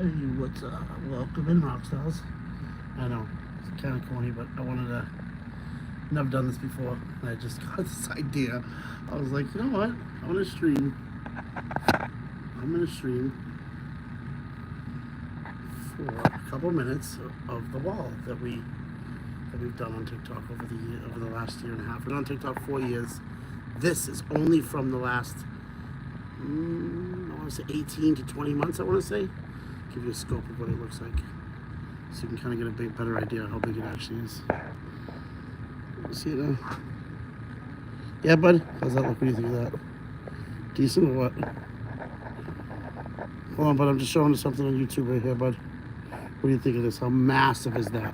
Hey, what's up? Welcome in, Rockstars. I know, it's kind of corny, but I wanted to. Never done this before. And I just got this idea. I was like, you know what? I'm gonna stream. I'm gonna stream for a couple minutes of the wall that we've done on TikTok over the last year and a half. We've been on TikTok 4 years. This is only from the last, I want to say 18 to 20 months. I want to say. Give you a scope of what it looks like, so you can kind of get a better idea of how big it actually is. See it now? Yeah, bud? How's that look? What do you think of that? Decent or what? Hold on, bud. I'm just showing something on YouTube right here, bud. What do you think of this? How massive is that?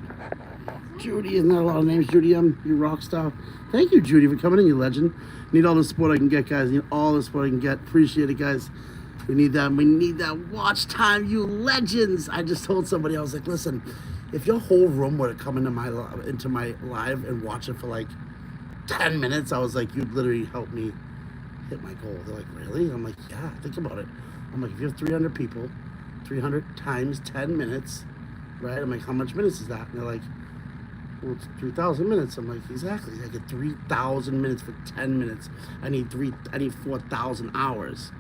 Judy, isn't that a lot of names? Judy, you rock star. Thank you, Judy, for coming in, you legend. Need all the support I can get, guys. Need all the support I can get. Appreciate it, guys. We need that. We need that watch time, you legends. I just told somebody, I was like, listen, if your whole room were to come into my live and watch it for like 10 minutes, I was like, you'd literally help me hit my goal. They're like, really? I'm like, yeah, think about it. I'm like, if you have 300 people, 300 times 10 minutes, right? I'm like, how much minutes is that? And they're like, well, it's 3,000 minutes. I'm like, exactly. I get 3,000 minutes for 10 minutes. I need 4,000 hours.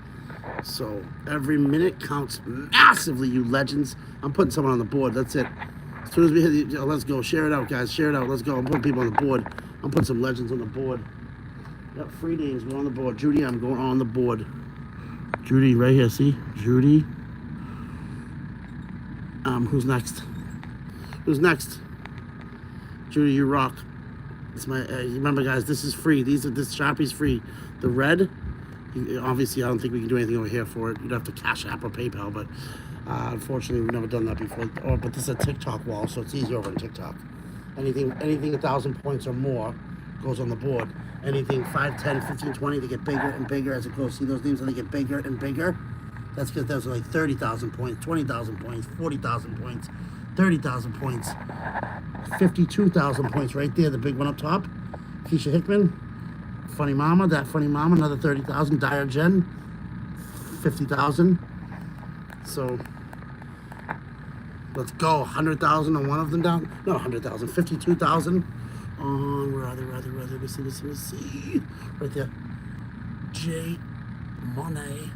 So every minute counts massively, you legends. I'm putting someone on the board. That's it. As soon as we hit the, let's go. Share it out, guys. Share it out. Let's go. I'm putting people on the board. I'm putting some legends on the board. Got free names. We're on the board. Judy, I'm going on the board. Judy, right here. See? Judy. Who's next? Who's next? Judy, you rock. It's my. Remember, guys, this is free. This Sharpie's free. The red. Obviously, I don't think we can do anything over here for it. You'd have to Cash App or PayPal, but unfortunately, we've never done that before. But this is a TikTok wall, so it's easier over on TikTok. Anything 1,000 points or more goes on the board. Anything 5, 10, 15, 20, they get bigger and bigger as it goes. See those names, and they get bigger and bigger. That's because those are like 30,000 points, 20,000 points, 40,000 points, 30,000 points, 52,000 points right there, the big one up top. Keisha Hickman. Funny Mama, that Funny Mama, another 30,000. Dire Jen, 50,000. So let's go. 100,000 on one of them down. Not 100,000, 52,000 on where are they? Let me see. Right there. J Monet.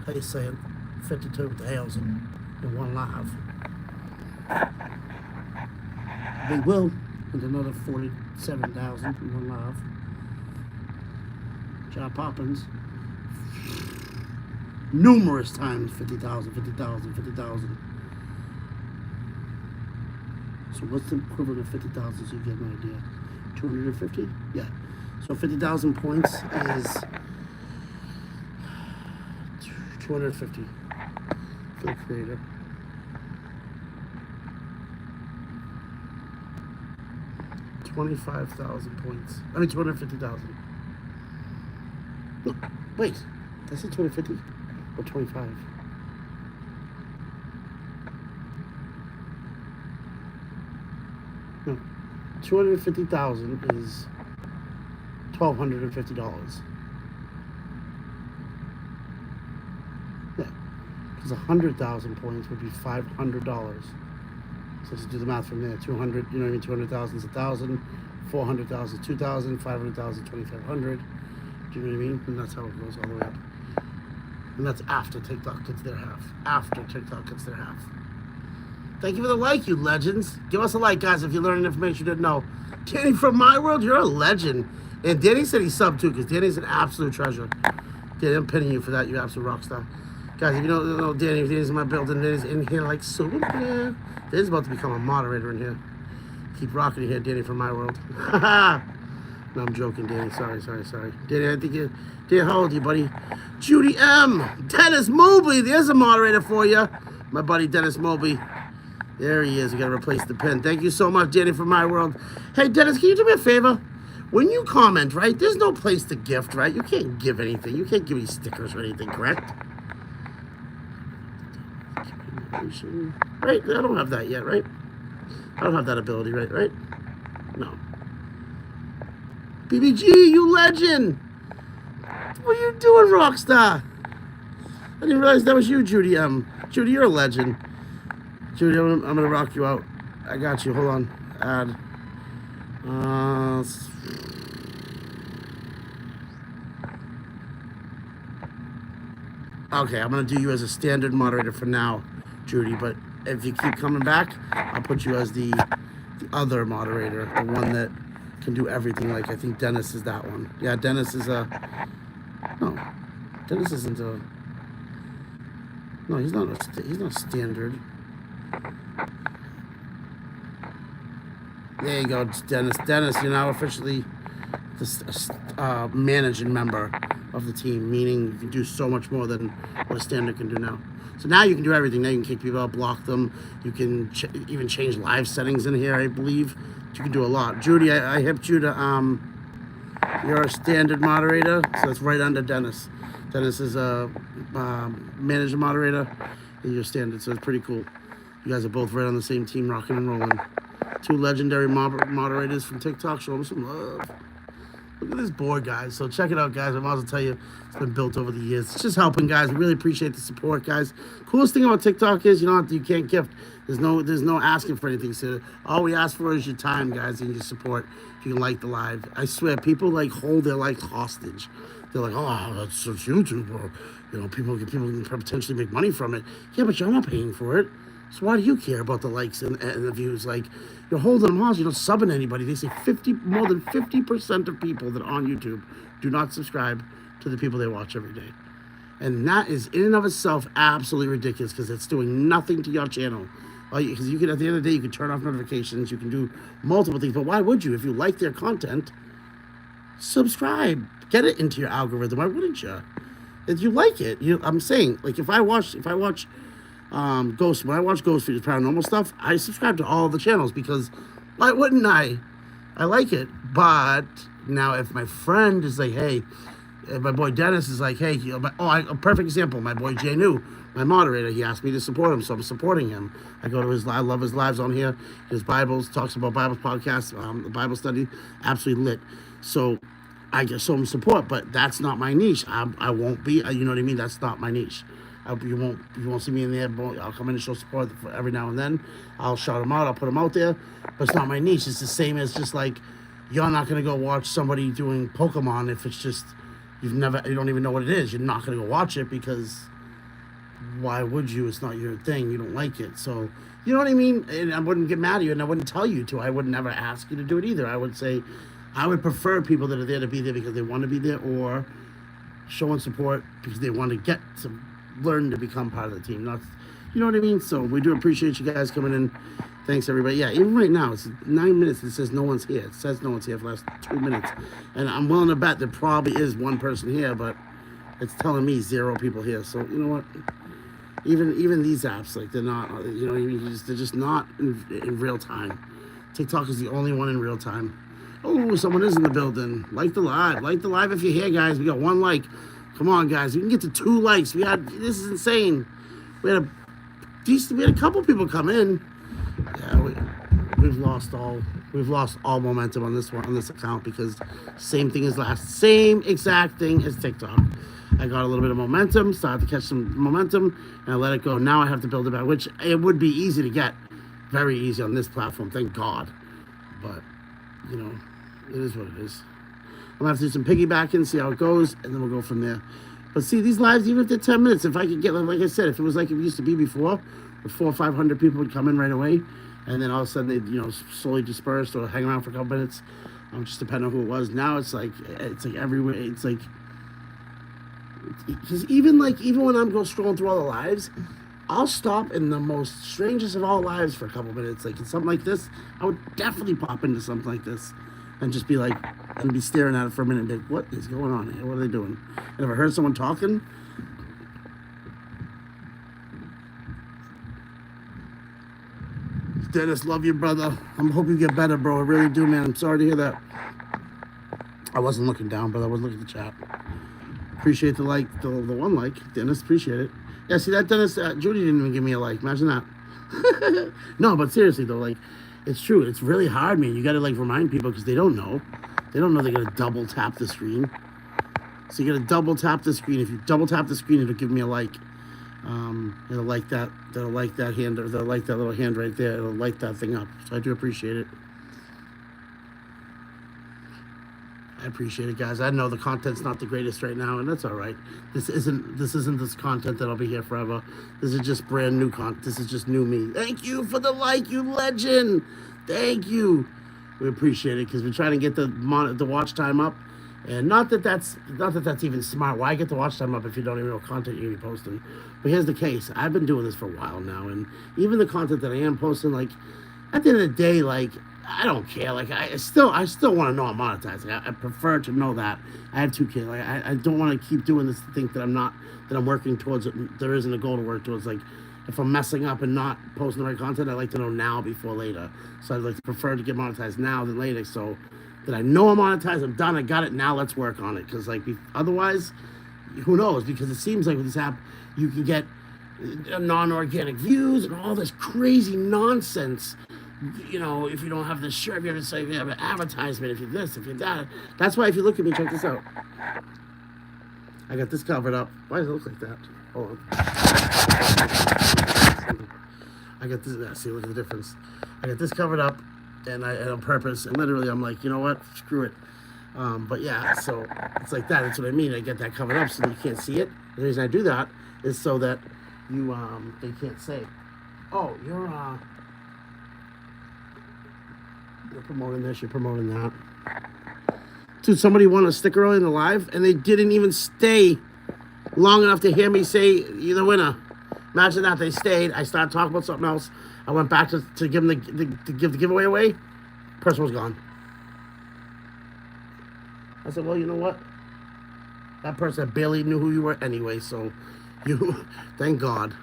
How you say it? 52,000 in one live. Big Will. And another 47,000 in one live. John Poppins. Numerous times 50,000. So what's the equivalent of 50,000 so you get an idea? 250? Yeah. So 50,000 points is 250 for the creator. 25,000 points. 250,000. No, wait. Did I say 250 or 25? No. 250,000 is $1,250. Yeah. Because 100,000 points would be $500. So just do the math from there. 200, you know what I mean? 200,000 is 1,000. 400,000 is 2,000. 500,000 2,500. Do you know what I mean? And that's how it goes all the way up. And that's after TikTok gets their half. After TikTok gets their half. Thank you for the like, you legends. Give us a like, guys, if you're learning information you didn't know. Danny from my world, you're a legend. And Danny said he's subbed too, because Danny's an absolute treasure. Danny, I'm pinning you for that, you absolute rock star. Guys, if you don't know Danny, Danny's in my building, Danny's in here like so. Yeah. Danny's about to become a moderator in here. Keep rocking here, Danny from my world. No, I'm joking, Danny. Sorry. Danny, I think you... Danny, how old are you, buddy? Judy M. Dennis Mobley. There's a moderator for you. My buddy Dennis Mobley. There he is. You got to replace the pin. Thank you so much, Danny from my world. Hey, Dennis, can you do me a favor? When you comment, right, there's no place to gift, right? You can't give anything. You can't give me stickers or anything, correct? Right? I don't have that yet, right? I don't have that ability, right? No. BBG, you legend! What are you doing, Rockstar? didn't realize that was you, Judy. Judy, you're a legend. Judy, I'm gonna rock you out. I got you. Hold on. Add. Okay, I'm gonna do you as a standard moderator for now, Judy. But if you keep coming back, I'll put you as the other moderator, the one that can do everything. Like I think Dennis is that one. Yeah, Dennis is a. No, Dennis isn't a. No, he's not. He's not standard. There you go, Dennis. Dennis, you're now officially the managing member of the team, meaning you can do so much more than what a standard can do now. So now you can do everything. Now you can kick people out, block them. You can even change live settings in here, I believe. You can do a lot. Judy, I hipped you to, you're a standard moderator, so it's right under Dennis. Dennis is a manager moderator, and you're standard, so it's pretty cool. You guys are both right on the same team, rocking and rolling. Two legendary moderators from TikTok. Show them some love. Look at this board, guys. So check it out, guys. I might as well tell you, it's been built over the years. It's just helping, guys. We really appreciate the support, guys. Coolest thing about TikTok is you can't gift. There's no asking for anything. So all we ask for is your time, guys, and your support. If you can like the live, I swear, people like hold their life hostage. They're like, oh, that's YouTube, or people can potentially make money from it. Yeah, but you're not paying for it. So why do you care about the likes and the views? Like, you're holding them hostage. You're not subbing anybody. They say more than 50% of people that are on YouTube do not subscribe to the people they watch every day. And that is, in and of itself, absolutely ridiculous because it's doing nothing to your channel. Because you can, at the end of the day, you can turn off notifications. You can do multiple things. But why would you? If you like their content, subscribe. Get it into your algorithm. Why wouldn't you? If you like it, I'm saying, like, if I watch Ghost, when I watch Ghost Feeders paranormal stuff, I subscribe to all the channels because why wouldn't I? I like it. But now if my friend is like, hey, if my boy Dennis is like, hey, a perfect example, my boy Jay New, my moderator, he asked me to support him, so I'm supporting him. I go to his live, love his lives on here, his Bibles, talks about Bible podcasts, the Bible study, absolutely lit. So I get some support, but that's not my niche. I won't be, you know what I mean? That's not my niche. You won't see me in there. I'll come in and show support every now and then. I'll shout them out. I'll put them out there. But it's not my niche. It's the same as just like you're not gonna go watch somebody doing Pokemon if it's just you don't even know what it is. You're not gonna go watch it because why would you? It's not your thing. You don't like it. So you know what I mean. And I wouldn't get mad at you, and I wouldn't tell you to. I would never ask you to do it either. I would say I would prefer people that are there to be there because they want to be there, or showing support because they want to get some. Learn to become part of the team. Not, you know what I mean? So we do appreciate you guys coming in. Thanks, everybody. Yeah, even right now, it's 9 minutes. It says no one's here. It says no one's here for the last 2 minutes. And I'm willing to bet there probably is one person here, but it's telling me 0 people here. So, you know what? Even these apps, like, they're not, they're just not in real time. TikTok is the only one in real time. Oh, someone is in the building. Like the live. Like the live if you're here, guys. We got 1 like. Come on, guys. We can get to 2 likes. This is insane. We had a couple people come in. Yeah, we've lost all momentum on this account because same exact thing as TikTok. I got a little bit of momentum, started to catch some momentum, and I let it go. Now I have to build it back, which it would be easy to get, very easy on this platform. Thank God. But it is what it is. I'm gonna have to do some piggybacking, see how it goes, and then we'll go from there. But see, these lives, even if they're 10 minutes, if I could get, like I said, if it was like it used to be before, where 400 or 500 people would come in right away, and then all of a sudden they'd, slowly disperse or hang around for a couple minutes, just depending on who it was. Now it's like everywhere. It's like, because even when I'm going scrolling through all the lives, I'll stop in the most strangest of all lives for a couple minutes. Like in something like this, I would definitely pop into something like this. And just be like, and be staring at it for a minute and be like, what is going on here? What are they doing? I never heard someone talking. Dennis, love you, brother. I hope you get better, bro. I really do, man. I'm sorry to hear that. I wasn't looking down, but I was looking at the chat. Appreciate the 1 like. Dennis, appreciate it. Yeah, see that, Dennis? Judy didn't even give me a like. Imagine that. No, but seriously, though, like, it's true. It's really hard, man. You got to, remind people because they don't know. They don't know they got to double tap the screen. So you got to double tap the screen. If you double tap the screen, it'll give me a like. It'll like that. They'll like that hand. They'll like that little hand right there. It'll light that thing up. So I do appreciate it. I appreciate it, guys. I know the content's not the greatest right now, and that's all right. This isn't this content that'll be here forever. This is just brand new content. This is just new me. Thank you for the like, you legend. Thank you. We appreciate it because we're trying to get the watch time up, and not that that's even smart. Why get the watch time up if you don't even know what content you're gonna be posting? But here's the case. I've been doing this for a while now, and even the content that I am posting, like at the end of the day, like I don't care. Like I still want to know I'm monetized. Like, I prefer to know that. I have 2 kids. Like I don't want to keep doing this to think that I'm working towards it. There isn't a goal to work towards. Like if I'm messing up and not posting the right content, I like to know now before later. So I'd like to prefer to get monetized now than later. So that I know I'm monetized. I'm done. I got it. Now let's work on it. Because like otherwise, who knows? Because it seems like with this app, you can get non-organic views and all this crazy nonsense. You know, if you don't have this shirt, if you have to say you have an advertisement, if you're this, if you're that. That's why if you look at me, check this out. I got this covered up. Why does it look like that? Hold on. I got this. Yeah, see, look at the difference. I got this covered up, and on purpose. And literally, I'm like, you know what? Screw it. But yeah, so it's like that. That's what I mean. I get that covered up so that you can't see it. And the reason I do that is so that you they can't say, oh, you're promoting this, you're promoting that. Dude, somebody won a sticker early in the live, and they didn't even stay long enough to hear me say you're the winner. Imagine that. They stayed. I started talking about something else. I went back to give them to give the giveaway away. Person was gone. I said, well, you know what? That person barely knew who you were anyway, so you, thank God.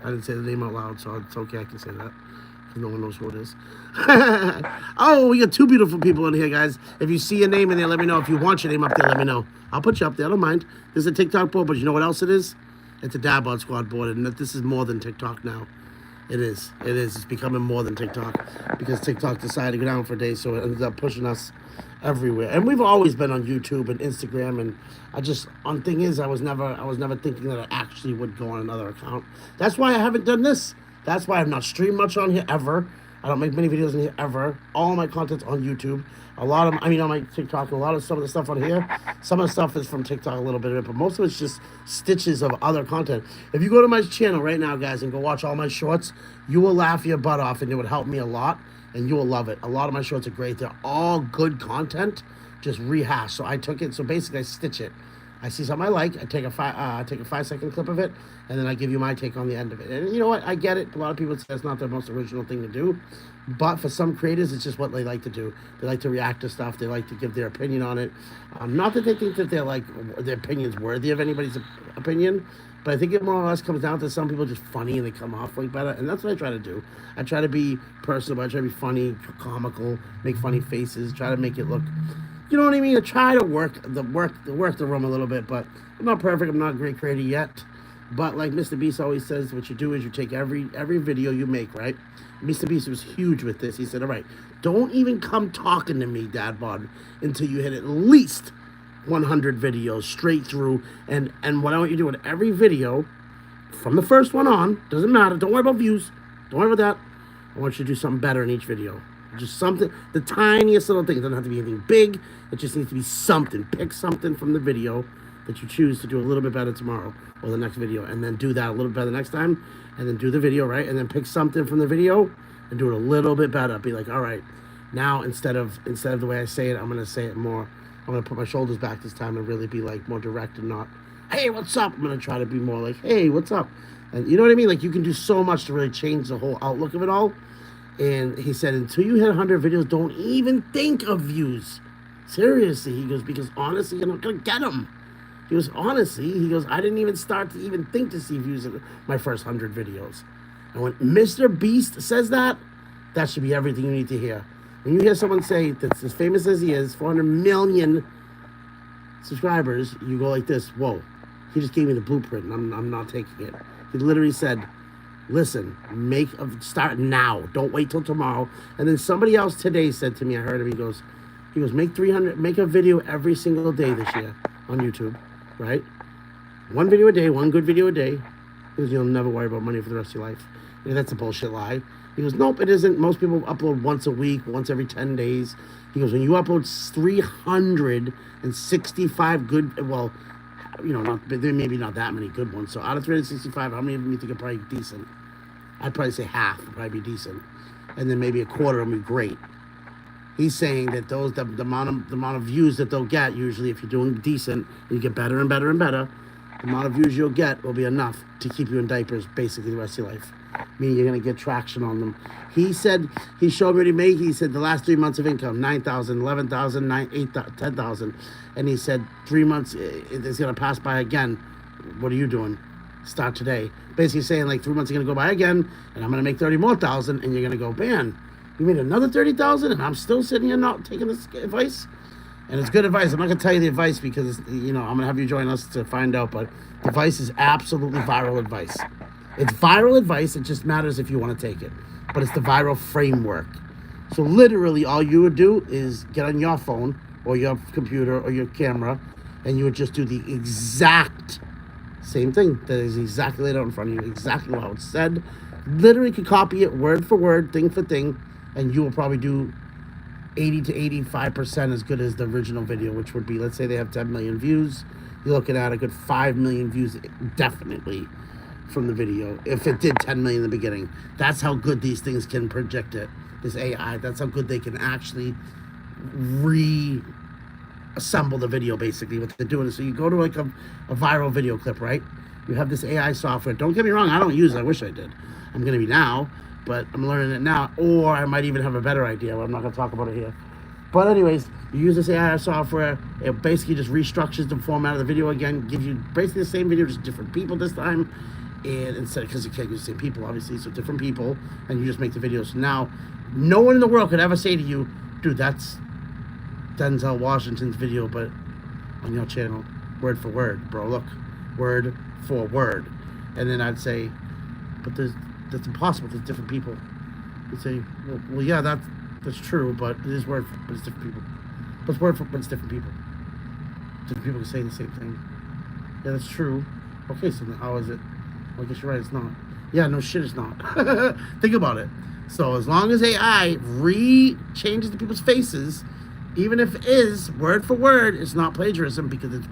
I didn't say the name out loud, so it's okay, I can say that. No one knows who it is. Oh, we got 2 beautiful people in here, guys. If you see a name in there, let me know. If you want your name up there, let me know. I'll put you up there. I don't mind. This is a TikTok board, but you know what else it is? It's a Dadbod Squad board, and this is more than TikTok now. It is. It is. It's becoming more than TikTok because TikTok decided to go down for a day, so it ended up pushing us everywhere. And we've always been on YouTube and Instagram, and thing is, I was never thinking that I actually would go on another account. That's why I haven't done this. That's why I've not streamed much on here ever. I don't make many videos in here ever. All my content's on YouTube. On my TikTok, some of the stuff on here, some of the stuff is from TikTok a little bit, but most of it's just stitches of other content. If you go to my channel right now, guys, and go watch all my shorts, you will laugh your butt off, and it would help me a lot, and you will love it. A lot of my shorts are great. They're all good content, just rehashed. So I took it, so basically I stitch it. I see something I like, I take a 5-second clip of it, and then I give you my take on the end of it. And you know what? I get it. A lot of people say it's not the most original thing to do, but for some creators, it's just what they like to do. They like to react to stuff. They like to give their opinion on it. Not that they think that their opinion's worthy of anybody's opinion, but I think it more or less comes down to some people just funny and they come off like better, and that's what I try to do. I try to be personable. I try to be funny, comical, make funny faces, try to make it look. You know what I mean? I try to work the room a little bit, but I'm not perfect. I'm not a great creator yet. But like Mr. Beast always says, what you do is you take every video you make, right? Mr. Beast was huge with this. He said, all right, don't even come talking to me, Dadbod, until you hit at least 100 videos straight through. And what I want you to do with every video, from the first one on, doesn't matter. Don't worry about views. Don't worry about that. I want you to do something better in each video. Just something, the tiniest little thing. It doesn't have to be anything big. It just needs to be something. Pick something from the video that you choose to do a little bit better tomorrow or the next video, and then do that a little bit better next time, and then do the video, right? And then pick something from the video and do it a little bit better. Be like, all right, now instead of the way I say it, I'm gonna say it more. I'm gonna put my shoulders back this time and really be like more direct and not, hey, what's up? I'm gonna try to be more like, hey, what's up? And you know what I mean? Like you can do so much to really change the whole outlook of it all. And he said, until you hit 100 videos, don't even think of views. Seriously, he goes, because honestly, you're not going to get them. He goes, honestly, he goes, I didn't even start to even think to see views in my first 100 videos. And when Mr. Beast says that, that should be everything you need to hear. When you hear someone say that's as famous as he is, 400 million subscribers, you go like this, whoa, he just gave me the blueprint, and I'm not taking it. He literally said, listen, start now. Don't wait till tomorrow. And then somebody else today said to me, I heard him, he goes, make a video every single day this year on YouTube, right? One video a day, one good video a day. He goes, you'll never worry about money for the rest of your life. I go, that's a bullshit lie. He goes, nope, it isn't. Most people upload once a week, once every 10 days. He goes, when you upload 365 good, well, there may be not that many good ones. So out of 365, how many of them you think are probably decent? I'd probably say half would probably be decent. And then maybe a quarter will be great. He's saying that the amount of views that they'll get, usually if you're doing decent, you get better and better and better, the amount of views you'll get will be enough to keep you in diapers basically the rest of your life. Meaning you're going to get traction on them. He said, he showed me what he made. He said the last 3 months of income, 9,000, 11,000, 8,000, 10,000. And he said 3 months, it's going to pass by again. What are you doing? Start today. Basically saying like 3 months are going to go by again, and I'm going to make 30 more thousand, and you're going to go, man, you made another 30,000, and I'm still sitting here not taking this advice? And it's good advice. I'm not going to tell you the advice because, I'm going to have you join us to find out, but the advice is absolutely viral advice. It's viral advice. It just matters if you want to take it. But it's the viral framework. So literally all you would do is get on your phone or your computer or your camera, and you would just do the exact same thing that is exactly laid out in front of you, exactly how it's said. Literally could copy it word for word, thing for thing, and you will probably do 80 to 85% as good as the original video, which would be, let's say they have 10 million views. You're looking at a good 5 million views definitely from the video, if it did 10 million in the beginning. That's how good these things can project it, this AI. That's how good they can actually reassemble the video, basically, what they're doing. So you go to like a viral video clip, right? You have this AI software. Don't get me wrong, I don't use it. I wish I did. I'm going to be now, but I'm learning it now. Or I might even have a better idea, but I'm not going to talk about it here. But anyways, you use this AI software. It basically just restructures the format of the video again, gives you basically the same video, just different people this time. And instead, because you can't use the same people, obviously, so different people, and you just make the videos. So now, no one in the world could ever say to you, dude, that's Denzel Washington's video, but on your channel, word for word, bro, look, word for word. And then I'd say, but that's impossible, there's different people. You'd say, well yeah, that's true, but it is word for, but it's different people. But it's word for, but it's different people. Different people can say the same thing. Yeah, that's true. Okay, so then how is it? Well, I guess you're right, it's not. Yeah, no shit, it's not. Think about it. So as long as AI changes the people's faces, even if it is word for word, it's not plagiarism because it's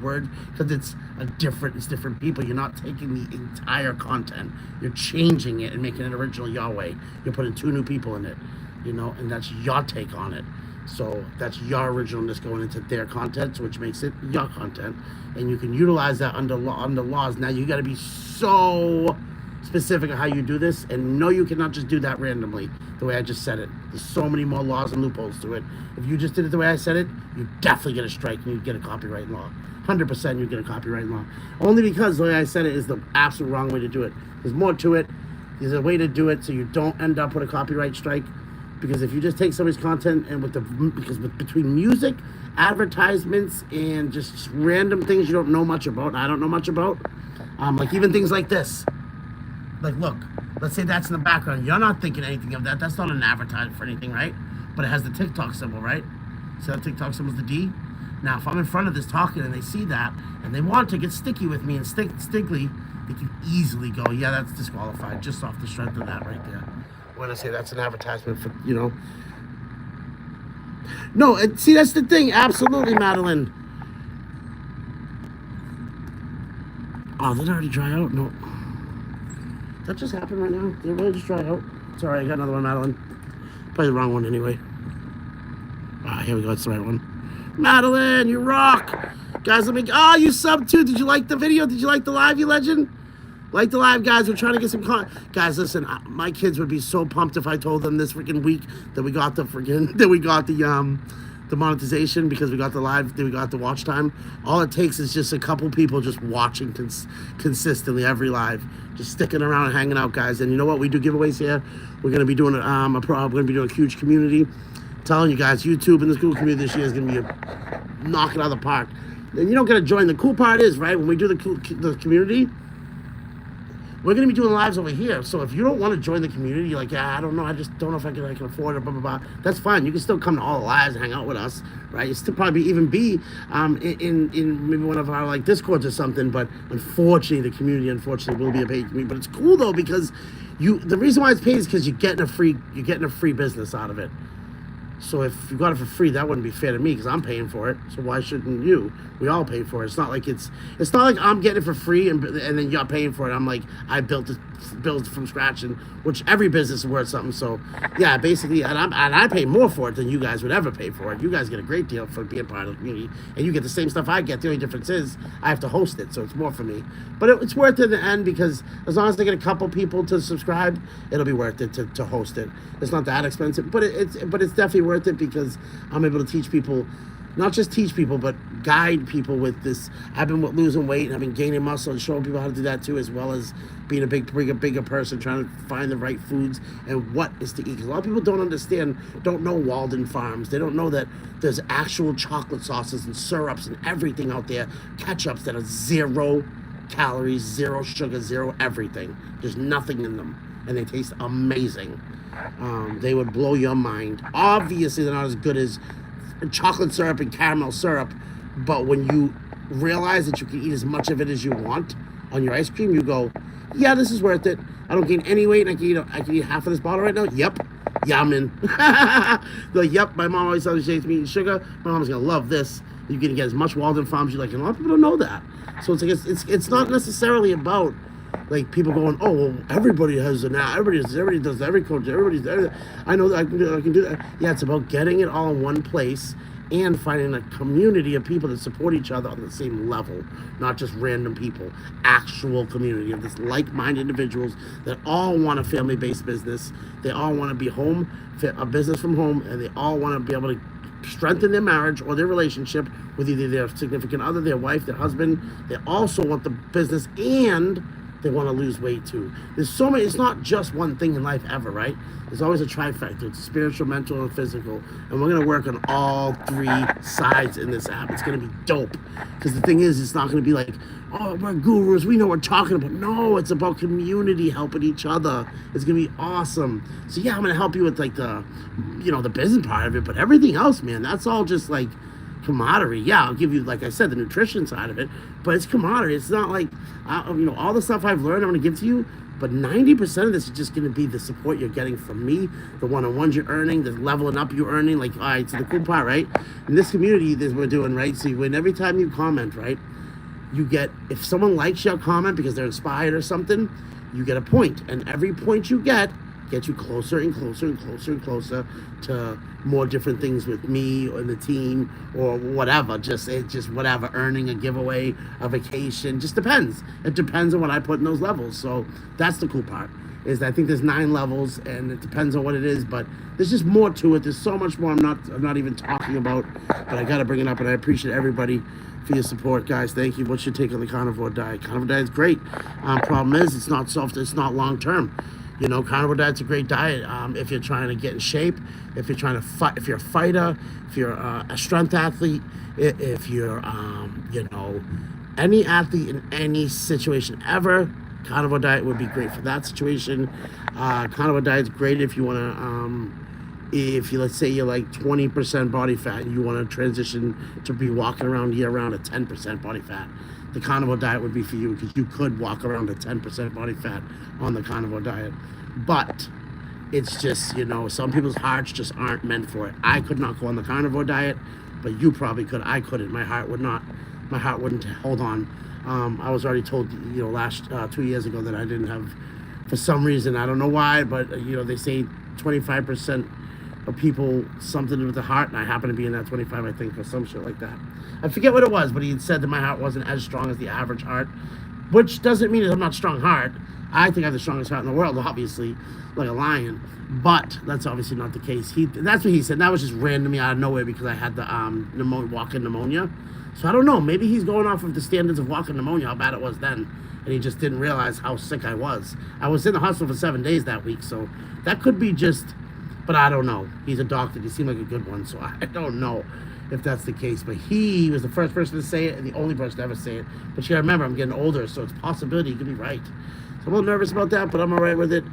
different people. You're not taking the entire content. You're changing it and making it original your way. You're putting 2 new people in it, and that's your take on it. So that's your originalness going into their content, which makes it your content. And you can utilize that under laws. Now you got to be so specific on how you do this, and no, you cannot just do that randomly the way I just said it. There's so many more laws and loopholes to it. If you just did it the way I said it, you definitely get a strike and you get a copyright law. 100% you get a copyright law. Only because the way I said it is the absolute wrong way to do it. There's more to it. There's a way to do it so you don't end up with a copyright strike. Because if you just take somebody's content and between music, advertisements, and just random things you don't know much about, I don't know much about, like even things like this. Like, look, let's say that's in the background. You're not thinking anything of that. That's not an advertisement for anything, right? But it has the TikTok symbol, right? So that TikTok symbol's the D. Now, if I'm in front of this talking and they see that, and they want to get sticky with me and stickly, they can easily go, yeah, that's disqualified, just off the strength of that right there. When I say that's an advertisement for, No, see, that's the thing. Absolutely, Madeline. Oh, did it already dry out? No. Did that just happen right now? Did it really just dry out? Sorry, I got another one, Madeline. Probably the wrong one anyway. Ah, here we go. It's the right one. Madeline, you rock. Guys, you subbed too. Did you like the video? Did you like the live, you legend? Like the live, guys. We're trying to get some guys, listen, my kids would be so pumped if I told them this freaking week that we got the monetization because we got the live, we got the watch time. All it takes is just a couple people just watching consistently every live, just sticking around and hanging out, guys. And you know what? We do giveaways here. We're gonna be doing we're gonna be doing a huge community. I'm telling you guys, YouTube and the school community this year is gonna be knocking out of the park. And you don't gotta join. The cool part is, right, when we do the community, we're going to be doing lives over here. So if you don't want to join the community, you're like, yeah, I don't know, I just don't know if I can afford it, blah, blah, blah. That's fine. You can still come to all the lives and hang out with us, right? You still probably even be in maybe one of our like Discords or something. But unfortunately, the community will be a paid community. But it's cool though, because the reason why it's paid is because you're getting a free business out of it. So if you got it for free, that wouldn't be fair to me because I'm paying for it. So why shouldn't you? We all pay for it. It's not like I'm getting it for free and then you're paying for it. I'm like, I built it from scratch, and which every business is worth something. So yeah, basically, and I pay more for it than you guys would ever pay for it. You guys get a great deal for being part of the community, and you get the same stuff I get. The only difference is I have to host it, so it's more for me. But it's worth it in the end because as long as I get a couple people to subscribe, it'll be worth it to host it. It's not that expensive, but it's definitely worth it because I'm able to teach people. Not just teach people, but guide people with this. I've been losing weight and I've been gaining muscle and showing people how to do that too, as well as being a bigger person, trying to find the right foods and what is to eat. Because a lot of people don't know Walden Farms. They don't know that there's actual chocolate sauces and syrups and everything out there, ketchups that are 0 calories, 0 sugar, 0 everything. There's nothing in them, and they taste amazing. They would blow your mind. Obviously, they're not as good as chocolate syrup and caramel syrup, but when you realize that you can eat as much of it as you want on your ice cream, you go, yeah, this is worth it. I don't gain any weight and I can eat half of this bottle right now. Yep. Yeah, I'm in. Like, yep, my mom always tells me me eating sugar. My mom's gonna love this. You can get as much Walden Farms you like, and a lot of people don't know that. So it's like it's not necessarily about like people going, oh, well, everybody has it now. Everybody does every coach. Everybody's there. I know that I can do that. Yeah, it's about getting it all in one place and finding a community of people that support each other on the same level, not just random people. Actual community of this like-minded individuals that all want a family-based business. They all want to be home, a business from home, and they all want to be able to strengthen their marriage or their relationship with either their significant other, their wife, their husband. They also want the business and they want to lose weight too. There's so many, it's not just one thing in life ever, right? There's always a trifecta. It's spiritual, mental, and physical. And we're going to work on all 3 sides in this app. It's going to be dope. Because the thing is, it's not going to be like, oh, we're gurus, we know what we're talking about. No, it's about community helping each other. It's going to be awesome. So yeah, I'm going to help you with like the business part of it. But everything else, man, that's all just like camaraderie. Yeah, I'll give you, like I said, the nutrition side of it, but it's camaraderie. It's not like, all the stuff I've learned I'm going to give to you, but 90% of this is just going to be the support you're getting from me, the one-on-ones you're earning, the leveling up you're earning. Like, all right, so the cool part, right? In this community that we're doing, right? So when every time you comment, right, you get, if someone likes your comment because they're inspired or something, you get a point, and every point you get gets you closer and closer and closer and closer to more different things with me or the team or whatever. Just whatever, earning a giveaway, a vacation, just depends. It depends on what I put in those levels. So that's the cool part, is I think there's 9 levels and it depends on what it is, but there's just more to it. There's so much more I'm not even talking about, but I gotta bring it up, and I appreciate everybody for your support, guys. Thank you. What's your take on the carnivore diet? Carnivore diet is great. Problem is, it's not long term. Carnivore diet's a great diet if you're trying to get in shape, if you're trying to fight, if you're a fighter, if you're a strength athlete, if you're, any athlete in any situation ever. Carnivore diet would be great for that situation. Carnivore diet's great if you want to, let's say you're like 20% body fat and you want to transition to be walking around year round at 10% body fat. The carnivore diet would be for you because you could walk around at 10% body fat on the carnivore diet. But it's just, some people's hearts just aren't meant for it. I could not go on the carnivore diet, but you probably could. I couldn't. My heart wouldn't hold on. I was already told, last 2 years ago that I didn't have, for some reason, I don't know why, but, they say 25% of people something with the heart, and I happen to be in that 25, I think, or some shit like that. I forget what it was, but he had said that my heart wasn't as strong as the average heart, which doesn't mean that I'm not strong heart. I think I have the strongest heart in the world, obviously, like a lion, but that's obviously not the case. That's what he said. That was just randomly out of nowhere because I had the walk-in pneumonia. So I don't know, maybe he's going off of the standards of walk-in pneumonia, how bad it was then, and he just didn't realize how sick I was. I was in the hospital for 7 days that week, so that could be just, but I don't know. He's a doctor. He seemed like a good one, so I don't know if that's the case. But he was the first person to say it and the only person to ever say it. But you gotta remember, I'm getting older, so it's a possibility he could be right. So I'm a little nervous about that, but I'm all right with it.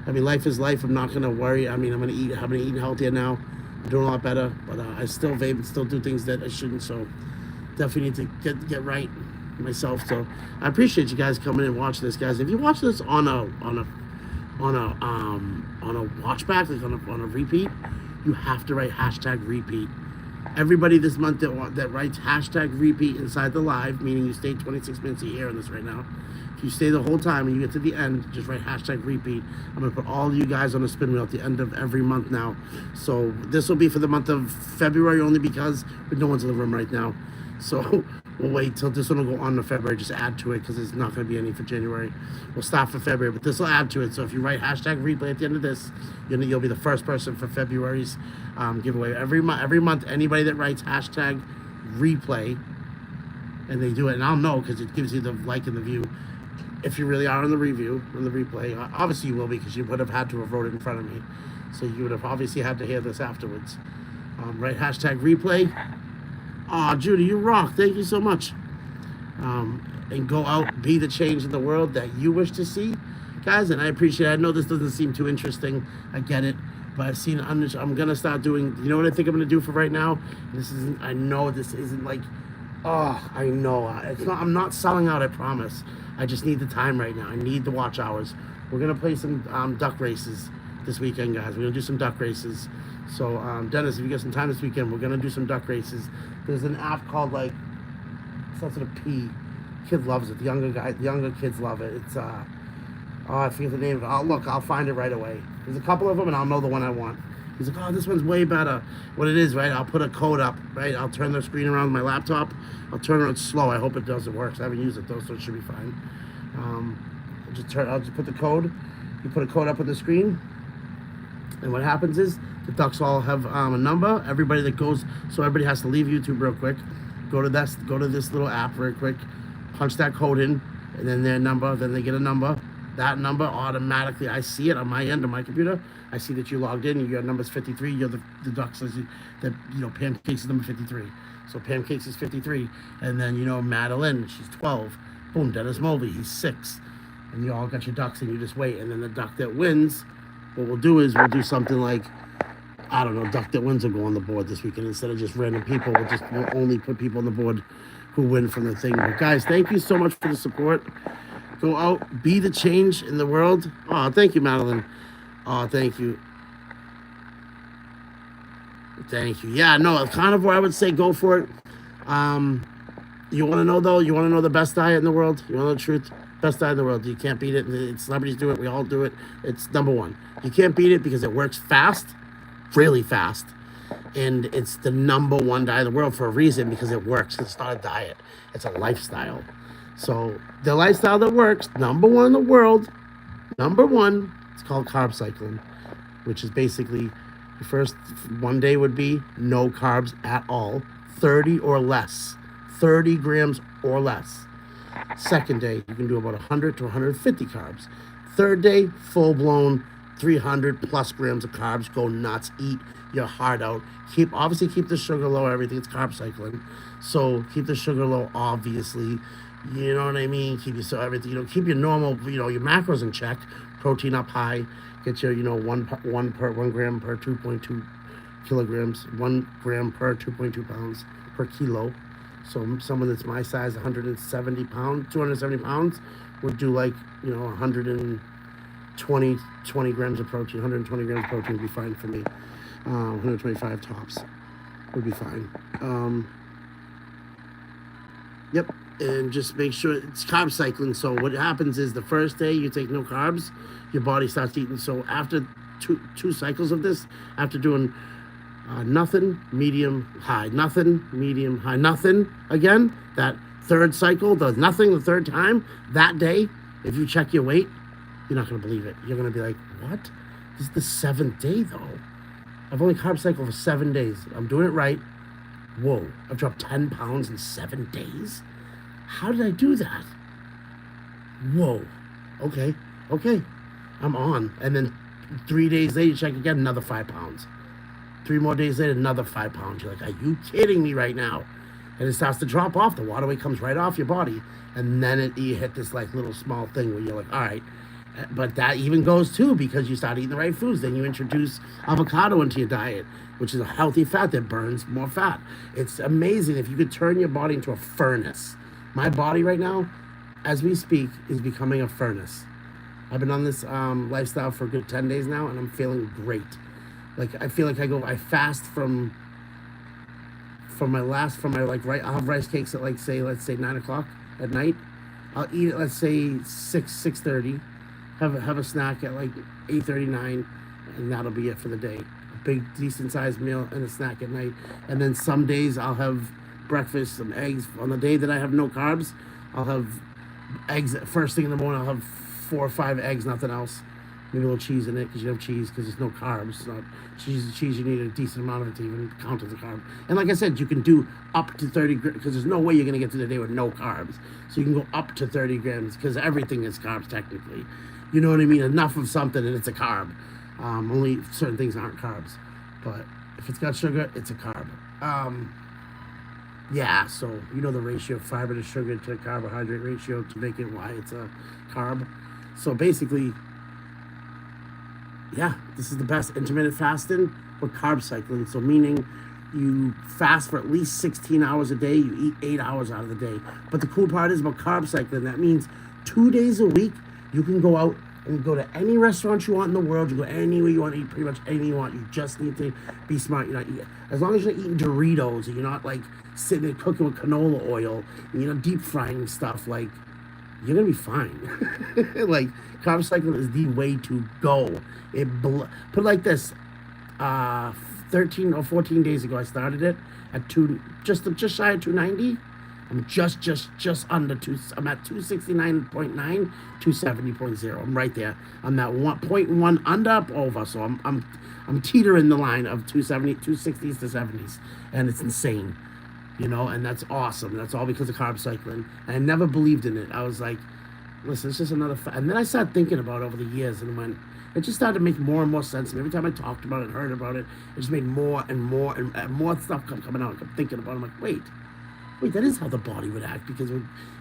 I mean, life is life. I'm not going to worry. I mean, I'm going to eat healthier now. I'm doing a lot better, but I still vape and still do things that I shouldn't. So definitely need to get right myself. So I appreciate you guys coming in and watching this, guys. If you watch this on a watch back, like on a repeat, you have to write hashtag repeat. Everybody this month that writes hashtag repeat inside the live, meaning you stay 26 minutes a year on this right now. If you stay the whole time and you get to the end, just write hashtag repeat. I'm going to put all of you guys on a spin wheel at the end of every month now. So this will be for the month of February only because no one's in the room right now. So we'll wait till this one will go on to February. Just add to it because there's not going to be any for January. We'll stop for February, but this will add to it. So if you write hashtag replay at the end of this, you'll be the first person for February's giveaway. Every month, anybody that writes hashtag replay, and they do it, and I'll know because it gives you the like and the view. If you really are on the review, on the replay, obviously you will be because you would have had to have wrote it in front of me. So you would have obviously had to hear this afterwards. Write hashtag replay. Aw, Judy, you rock. Thank you so much. And go out, be the change in the world that you wish to see, guys. And I appreciate it. I know this doesn't seem too interesting. I get it. But I've seen, I'm going to start doing, you know what I think I'm going to do for right now? I know this isn't like, I know. I'm not selling out, I promise. I just need the time right now. I need the watch hours. We're going to play some duck races this weekend, guys. We're going to do some duck races. So, Dennis, if you get some time this weekend, we're going to do some duck races. There's an app called, like, it starts with a P. Kid loves it. The younger kids love it. It's, I forget the name of it. Look, I'll find it right away. There's a couple of them, and I'll know the one I want. He's like, oh, this one's way better. What it is, right? I'll put a code up, right? I'll turn the screen around with my laptop. I'll turn it on slow. I hope it does. It works. I haven't used it, though, so it should be fine. I'll just put the code. You put a code up on the screen, and what happens is the ducks all have a number. Everybody that goes, so everybody has to leave YouTube real quick. Go to this little app very quick. Punch that code in, and then their number. Then they get a number. That number automatically, I see it on my end of my computer. I see that you logged in. Your number's 53. You're the duck says Pancakes is number 53. So Pancakes is 53, and then Madeline, she's 12. Boom, Dennis Mulvey, he's 6, and you all got your ducks, and you just wait. And then the duck that wins, what we'll do is we'll do something like, I don't know, duck that wins will go on the board this weekend instead of just random people. We'll only put people on the board who win from the thing. But guys, thank you so much for the support. Go out, be the change in the world. Oh, thank you, Madeline. Oh, thank you. Thank you. Yeah, no, kind of where I would say go for it. You want to know, though? You want to know the best diet in the world? You want to know the truth? Best diet in the world. You can't beat it. Celebrities do it. We all do it. It's number one. You can't beat it because it works fast, really fast. And it's the number one diet in the world for a reason, because it works. It's not a diet. It's a lifestyle. So the lifestyle that works, number one in the world, number one, it's called carb cycling, which is basically the first one day would be no carbs at all, 30 or less, 30 grams or less. Second day, you can do about 100 to 150 carbs. Third day, full-blown 300 plus grams of carbs. Go nuts, eat your heart out. Obviously keep the sugar low, everything. It's carb cycling. So keep the sugar low, obviously. You know what I mean? Keep your normal, your macros in check. Protein up high. Get your, 1 gram per 2.2 kilograms, 1 gram per 2.2 pounds per kilo. So someone that's my size, 270 pounds, would do like, 120 grams of protein. 120 grams of protein would be fine for me. 125 tops would be fine. Yep. And just make sure it's carb cycling. So what happens is the first day you take no carbs, your body starts eating. So after two cycles of this, after doing nothing, medium, high, nothing, medium, high, nothing again, that third cycle does nothing the third time, that day, if you check your weight, you're not going to believe it. You're going to be like, what? This is the 7th day, though. I've only carb cycled for 7 days. I'm doing it right. Whoa, I've dropped 10 pounds in 7 days? How did I do that? Whoa. Okay. I'm on. And then 3 days later, you check again, another 5 pounds. 3 more days later, another 5 pounds. You're like, are you kidding me right now? and it starts to drop off. The water weight comes right off your body, and then you hit this like little small thing where you're like, all right. But that even goes too because you start eating the right foods. Then you introduce avocado into your diet, which is a healthy fat that burns more fat. It's amazing if you could turn your body into a furnace. My body right now, as we speak, is becoming a furnace. I've been on this lifestyle for a good 10 days now, and I'm feeling great. Like I feel like I fast from my I'll have rice cakes at let's say 9 o'clock at night. I'll eat it let's say 6:30. Have a snack at like 8:39, and that'll be it for the day. A big decent sized meal and a snack at night. And then some days I'll have breakfast, some eggs. On the day that I have no carbs, I'll have eggs first thing in the morning. I'll have 4 or 5 eggs, nothing else. Maybe a little cheese in it because you have cheese because there's no carbs. It's not cheese. You need a decent amount of it to even count as a carb. And like I said, you can do up to 30 grams because there's no way you're gonna get through the day with no carbs. So you can go up to 30 grams because everything is carbs technically. You know what I mean? Enough of something and it's a carb. Only certain things aren't carbs. But if it's got sugar, it's a carb. Yeah, so you know the ratio of fiber to sugar to carbohydrate ratio to make it why it's a carb. So basically, yeah, this is the best intermittent fasting or carb cycling. So meaning you fast for at least 16 hours a day, you eat 8 hours out of the day. But the cool part is about carb cycling, that means 2 days a week, you can go out and go to any restaurant you want in the world. You go anywhere you want to eat, pretty much anything you want. You just need to be smart. You're not eating, as long as you're not eating Doritos and you're not like sitting there cooking with canola oil and you're not deep frying stuff, like you're gonna be fine. Like carb cycling is the way to go. Put it like this: 13 or 14 days ago, I started it at just shy of 290. I'm just under two. I'm at 269.9, 270.0. I'm right there. I'm that 1.1 under over. So I'm teetering the line of 270, 260s to 70s, and it's insane, you know. And that's awesome. That's all because of carb cycling. And I never believed in it. I was like, listen, it's just another. And then I started thinking about it over the years, and when it just started to make more and more sense. And every time I talked about it, heard about it, it just made more and more and more stuff coming out. I kept thinking about it. I'm like, wait, that is how the body would act because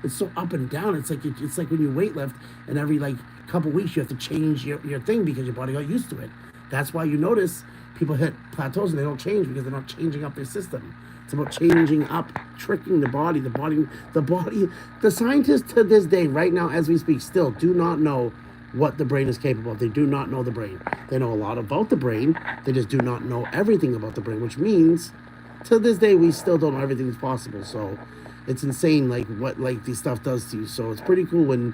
it's so up and down. It's like when you weightlift and every like couple weeks you have to change your thing because your body got used to it. That's why you notice people hit plateaus and they don't change because they're not changing up their system. It's about changing up, tricking the body. The scientists to this day, right now as we speak, still do not know what the brain is capable of. They do not know the brain. They know a lot about the brain. They just do not know everything about the brain, which means to this day, we still don't know everything that's possible. So it's insane, like what like this stuff does to you. So it's pretty cool when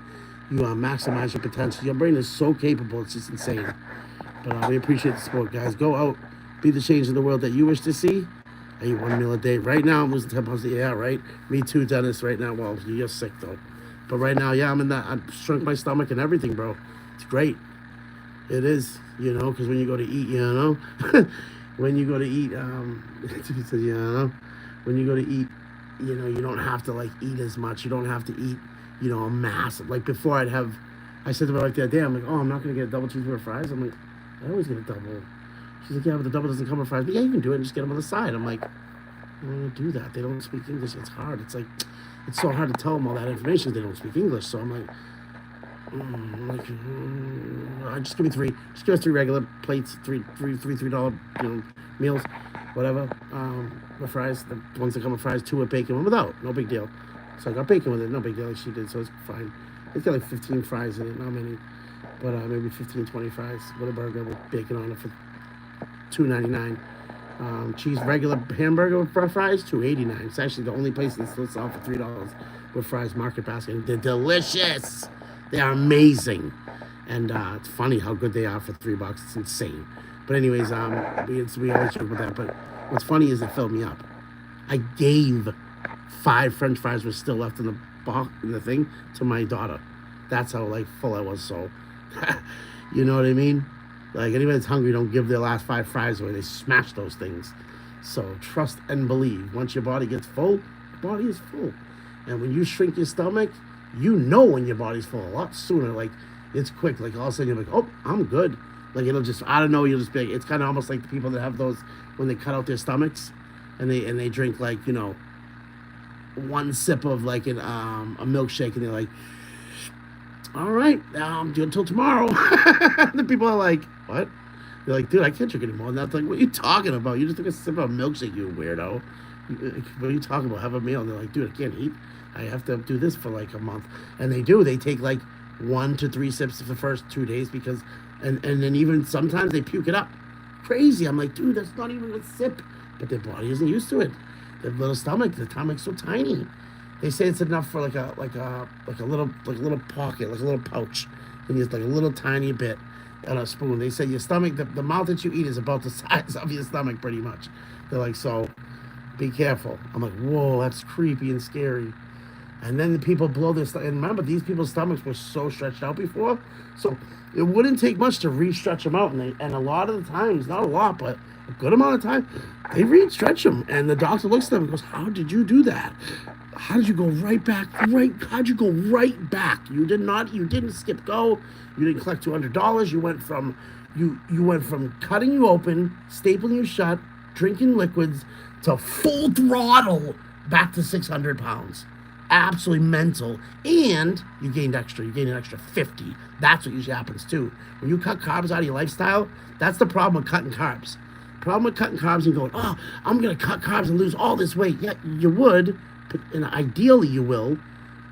you maximize your potential. Your brain is so capable; it's just insane. But we appreciate the support, guys. Go out, be the change in the world that you wish to see. I eat 1 meal a day. Right now, I'm losing 10 pounds. Yeah, right. Me too, Dennis. Right now, well, you're sick though. But right now, yeah, I've shrunk my stomach and everything, bro. It's great. It is, you know, because when you go to eat, you know. When you go to eat, you know, when you go to eat, you know, you don't have to like eat as much. You don't have to eat, you know, a massive. Like before, I said to my wife the other day, I'm like, oh, I'm not gonna get a double cheeseburger fries. I'm like, I always get a double. She's like, yeah, but the double doesn't come with fries. But yeah, you can do it and just get them on the side. I'm like, I don't want to do that. They don't speak English. It's hard. It's like, it's so hard to tell them all that information if they don't speak English. So I'm like, just give me 3. Just give us 3 regular plates, $3 meals, whatever. The fries, the ones that come with fries, 2 with bacon, 1 without. No big deal. So I got bacon with it, no big deal, like she did. So it's fine. It's got like 15 fries in it, not many, but maybe 15, 20 fries with a burger with bacon on it for $2.99. Cheese regular hamburger with fries, $2.89. It's actually the only place that still sells for $3 with fries. Market Basket. And they're delicious. They are amazing, and it's funny how good they are for $3. It's insane. But anyways, we always joke about that. But what's funny is it filled me up. I gave 5 French fries were still left in the box in the thing to my daughter. That's how like full I was. So, you know what I mean? Like anybody that's hungry, don't give their last 5 fries away. They smash those things. So trust and believe. Once your body gets full, your body is full. And when you shrink your stomach, you know when your body's full a lot sooner. Like it's quick. Like all of a sudden you're like, oh, I'm good. Like it'll just, I don't know, you'll just be like, it's kind of almost like the people that have those when they cut out their stomachs and they drink like, you know, one sip of like a milkshake, and they're like, all right, do it until tomorrow. The people are like, what? You're like, dude, I can't drink anymore. And that's like, what are you talking about? You just took a sip of a milkshake, you weirdo. What are you talking about? Have a meal. And they're like, dude, I can't eat. I have to do this for like a month. And they do. They take like 1 to 3 sips for the first 2 days because, and then even sometimes they puke it up. Crazy. I'm like, dude, that's not even a sip. But their body isn't used to it. Their little stomach, the stomach's so tiny. They say it's enough for like a little pocket, like a little pouch. And it's like a little tiny bit on a spoon. They say your stomach, the mouth that you eat is about the size of your stomach pretty much. They're like, so be careful. I'm like, whoa, that's creepy and scary. And then the people blow their stomach. And remember, these people's stomachs were so stretched out before. So it wouldn't take much to re-stretch them out. And a lot of the times, not a lot, but a good amount of time, they re-stretch them. And the doctor looks at them and goes, how did you do that? How did you go right back? How'd you go right back? You didn't skip go. You didn't collect $200. You went from cutting you open, stapling you shut, drinking liquids, to full throttle back to 600 pounds. Absolutely mental. And you gained an extra 50. That's what usually happens too. When you cut carbs out of your lifestyle, that's the problem with cutting carbs. Problem with cutting carbs and going, oh, I'm going to cut carbs and lose all this weight. Yeah, you would, and ideally you will,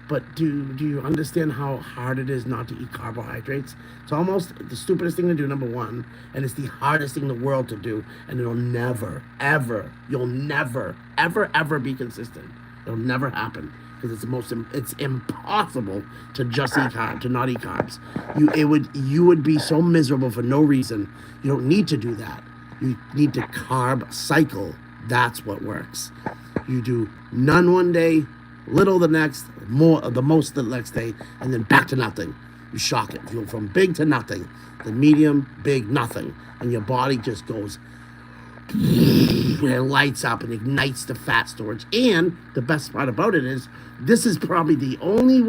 but do you understand how hard it is not to eat carbohydrates? It's almost the stupidest thing to do, number one, and it's the hardest thing in the world to do, and you'll never, ever be consistent. It'll never happen, because it's impossible to just eat carbs, to not eat carbs. You would be so miserable for no reason. You don't need to do that. You need to carb cycle. That's what works. You do none one day, little the next, the most the next day, and then back to nothing. You shock it. You go from big to nothing, then medium, big, nothing. And your body just goes, and it lights up and ignites the fat storage. And the best part about it is, this is probably the only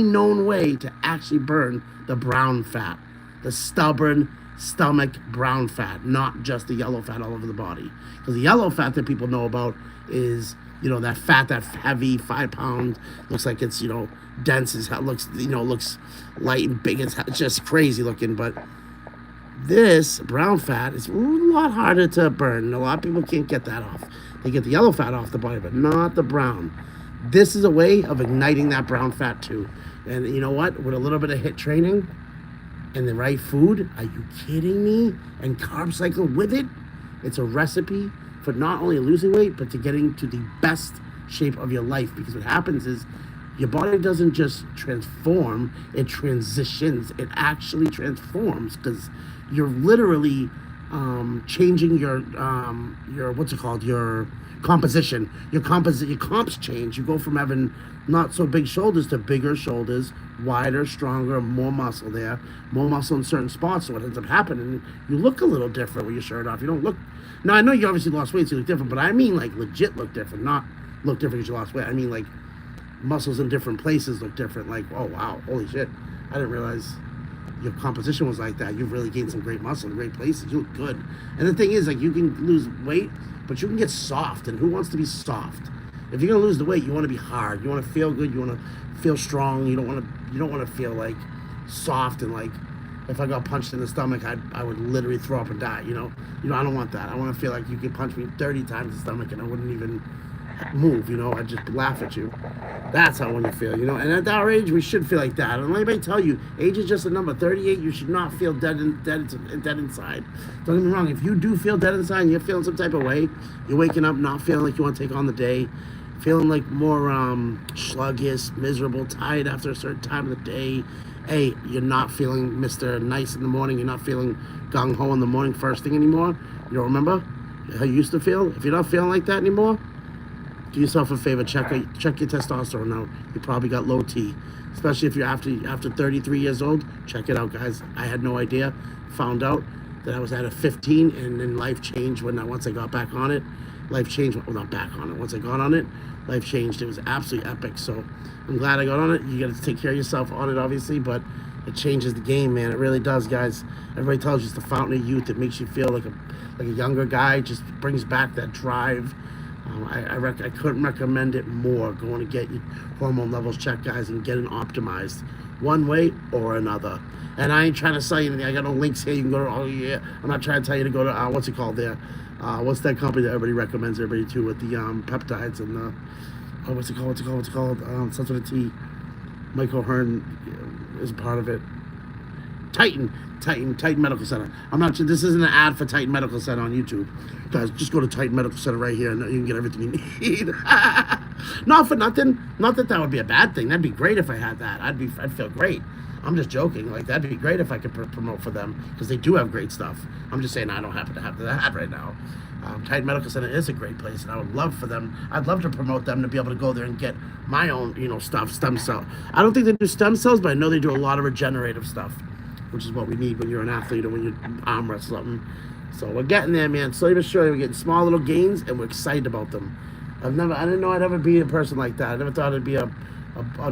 known way to actually burn the brown fat, the stubborn stomach brown fat, not just the yellow fat all over the body. Because the yellow fat that people know about is, that fat, that heavy, 5 pounds, looks like it's, dense as hell, looks light and big as hell, it's just crazy looking. But this brown fat is a lot harder to burn, and a lot of people can't get that off. They get the yellow fat off the body, but not the brown. This is a way of igniting that brown fat too. And you know what? With a little bit of HIIT training and the right food, are you kidding me? And carb cycle with it, it's a recipe for not only losing weight, but to getting to the best shape of your life. Because what happens is, your body doesn't just transform, it transitions. It actually transforms, because you're literally changing your your composition. Your comps change. You go from having not so big shoulders to bigger shoulders, wider, stronger, more muscle there, more muscle in certain spots. So what ends up happening, you look a little different with your shirt off. You don't look, now I know you obviously lost weight, so you look different, but I mean like legit look different, not look different because you lost weight. I mean like muscles in different places look different. Like, oh wow, holy shit, I didn't realize your composition was like that. You've really gained some great muscle in great places. You look good. And the thing is, like, you can lose weight, but you can get soft. And who wants to be soft? If you're gonna lose the weight, you want to be hard. You want to feel good. You want to feel strong. You don't want to feel like soft and like, if I got punched in the stomach, I would literally throw up and die. I don't want that. I want to feel like you could punch me 30 times in the stomach and I wouldn't even move. I'd just laugh at you. That's how I want to feel. And at our age, we should feel like that. And let anybody tell you, age is just a number. 38, you should not feel dead inside. Don't get me wrong. If you do feel dead inside and you're feeling some type of way, you're waking up not feeling like you want to take on the day, feeling like more sluggish, miserable, tired after a certain time of the day. Hey, you're not feeling Mr. Nice in the morning. You're not feeling gung-ho in the morning first thing anymore. You don't remember how you used to feel? If you're not feeling like that anymore, do yourself a favor, check your testosterone out. You probably got low T, especially if you're after 33 years old. Check it out, guys. I had no idea. Found out that I was at a 15, and then life changed once I got back on it. Life changed. Well, not back on it. Once I got on it, life changed. It was absolutely epic. So I'm glad I got on it. You got to take care of yourself on it, obviously, but it changes the game, man. It really does, guys. Everybody tells you it's the fountain of youth. It makes you feel like a younger guy. It just brings back that drive, I couldn't recommend it more. Going to get your hormone levels checked, guys, and getting optimized one way or another. And I ain't trying to sell you anything. I got no links here. You can go to, oh yeah, I'm not trying to tell you to go to, what's it called there? What's that company that everybody recommends everybody to with the peptides and the, what's it called? Starts with a T. Michael Hearn is part of it. Titan Medical Center. I'm not sure, this isn't an ad for Titan Medical Center on YouTube. Guys, just go to Titan Medical Center right here and you can get everything you need. Not for nothing. Not that would be a bad thing. That'd be great if I had that. I'd feel great. I'm just joking. Like, that'd be great if I could promote for them, because they do have great stuff. I'm just saying I don't happen to have that right now. Titan Medical Center is a great place, and I would love for them. I'd love to promote them to be able to go there and get my own, stuff, stem cell. I don't think they do stem cells, but I know they do a lot of regenerative stuff, which is what we need when you're an athlete or when you arm wrestle something. So we're getting there, man. Slowly but surely, we're getting small little gains, and we're excited about them. I didn't know I'd ever be a person like that. I never thought I'd be a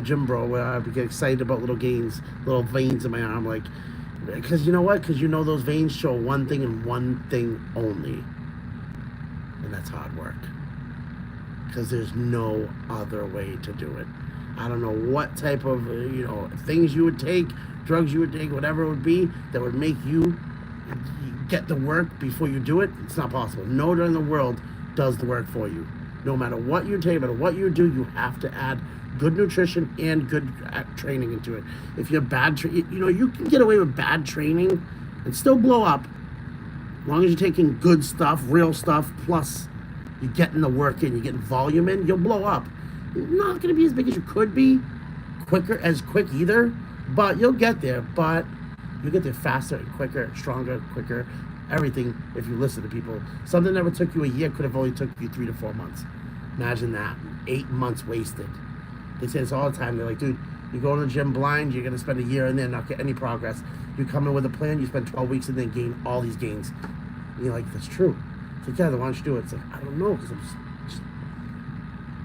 gym bro where I would get excited about little gains, little veins in my arm, like, because you know what? Because those veins show one thing and one thing only, and that's hard work. Because there's no other way to do it. I don't know what type of things you would take, drugs you would take, whatever it would be that would make you get the work before you do it. It's not possible. No drug in the world does the work for you. No matter what you take, no matter what you do, you have to add good nutrition and good training into it. If you're bad, you can get away with bad training and still blow up, as long as you're taking good stuff, real stuff, plus you're getting the work in, you're getting volume in, you'll blow up. You're not going to be as big as you could be, quick either, but you'll get there. But you'll get there faster and quicker, stronger, quicker, everything if you listen to people. Something that would took you a year could have only took you 3 to 4 months. Imagine that. 8 months wasted. They say this all the time. They're like, dude, you go to the gym blind, you're going to spend a year in there and not get any progress. You come in with a plan, you spend 12 weeks and then gain all these gains. And you're like, that's true. It's like, yeah, then why don't you do it? It's like, I don't know,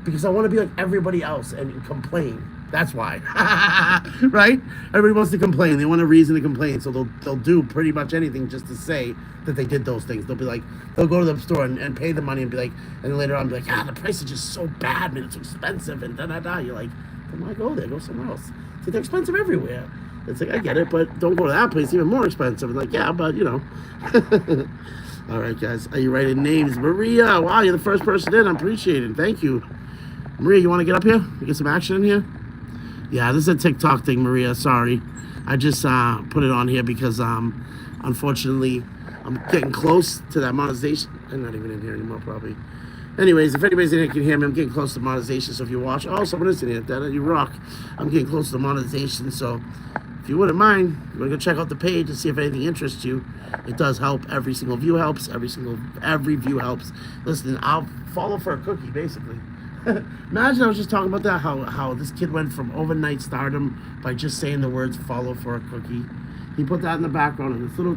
because I want to be like everybody else and complain. That's why. Right? Everybody wants to complain. They want a reason to complain. So they'll do pretty much anything just to say that they did those things. They'll be like, they'll go to the store and pay the money and be like, and then later on be like, the price is just so bad, man, it's expensive, and da-da-da. You're like, then why go there? Go somewhere else. See, they're expensive everywhere. It's like, I get it, but don't go to that place, even more expensive. And like, yeah, but All right, guys, are you writing names? Maria, wow, you're the first person in. I appreciate it. Thank you. Maria, you want to get up here? We get some action in here? Yeah, this is a TikTok thing, Maria. Sorry. I just put it on here because, unfortunately, I'm getting close to that monetization. I'm not even in here anymore, probably. Anyways, if anybody's in here can hear me, I'm getting close to monetization. So if you watch, someone is in here. Dad, you rock. I'm getting close to monetization. So if you wouldn't mind, you want to go check out the page and see if anything interests you. It does help. Every single view helps. Every view helps. Listen, I'll follow for a cookie, basically. Imagine I was just talking about that, how this kid went from overnight stardom by just saying the words "follow for a cookie." He put that in the background on this little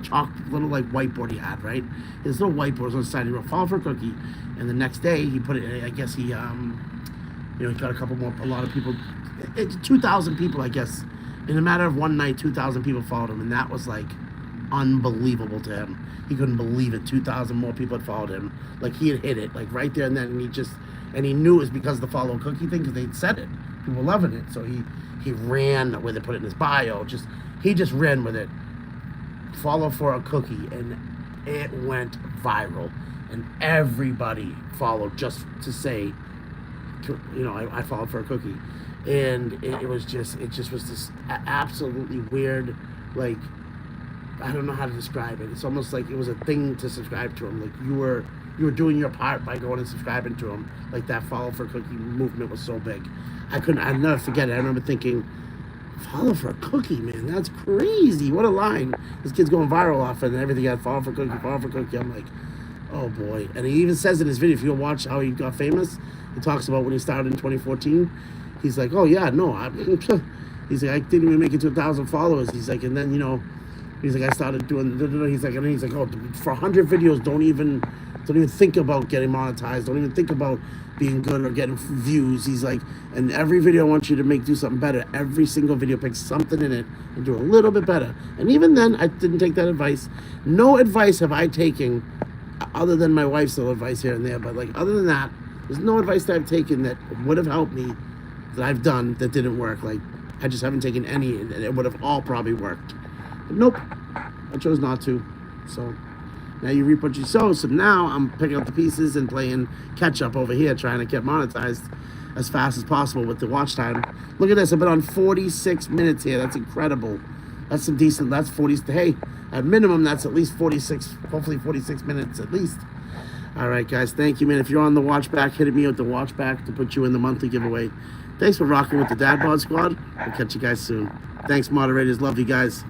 like whiteboard he had, right? His little whiteboard was on the side. He wrote "follow for a cookie," and the next day he put it. I guess he he got a lot of people, 2,000 people, I guess. In a matter of one night, 2,000 people followed him, and that was like unbelievable to him. He couldn't believe it. 2,000 more people had followed him. Like, he had hit it, like right there and then, and he knew it was because of the follow cookie thing, because they'd said it. People were loving it, so he ran with it, put it in his bio. He just ran with it. Follow for a cookie, and it went viral, and everybody followed just to say, I followed for a cookie, and it just was this absolutely weird, like, I don't know how to describe it. It's almost like it was a thing to subscribe to him. Like, you were doing your part by going and subscribing to him. Like, that follow for a cookie movement was so big. I'd never forget it. I remember thinking, follow for a cookie, man, that's crazy. What a line. This kid's going viral off and everything. I follow for a cookie. I'm like, oh boy. And he even says in his video, if you watch how he got famous, he talks about when he started in 2014. He's like, oh yeah, no, he's like, I didn't even make it to 1,000 followers. He's like, and then, he's like, I started doing, he's like, oh, for 100 videos, don't even think about getting monetized. Don't even think about being good or getting views. He's like, and every video I want you to do something better. Every single video, pick something in it and do a little bit better. And even then, I didn't take that advice. No advice have I taken, other than my wife's little advice here and there. But like, other than that, There's no advice that I've taken that would have helped me that I've done that didn't work. Like, I just haven't taken any, and it would have all probably worked. But nope, I chose not to. So now you reap what you sow. So now I'm picking up the pieces and playing catch up over here, trying to get monetized as fast as possible with the watch time. Look at this. I've been on 46 minutes here. That's incredible. That's some decent. That's 40. Hey, at minimum, that's at least 46, hopefully 46 minutes at least. All right, guys. Thank you, man. If you're on the watch back, hit me with the watch back to put you in the monthly giveaway. Thanks for rocking with the Dad Bod Squad. We'll catch you guys soon. Thanks, moderators. Love you guys.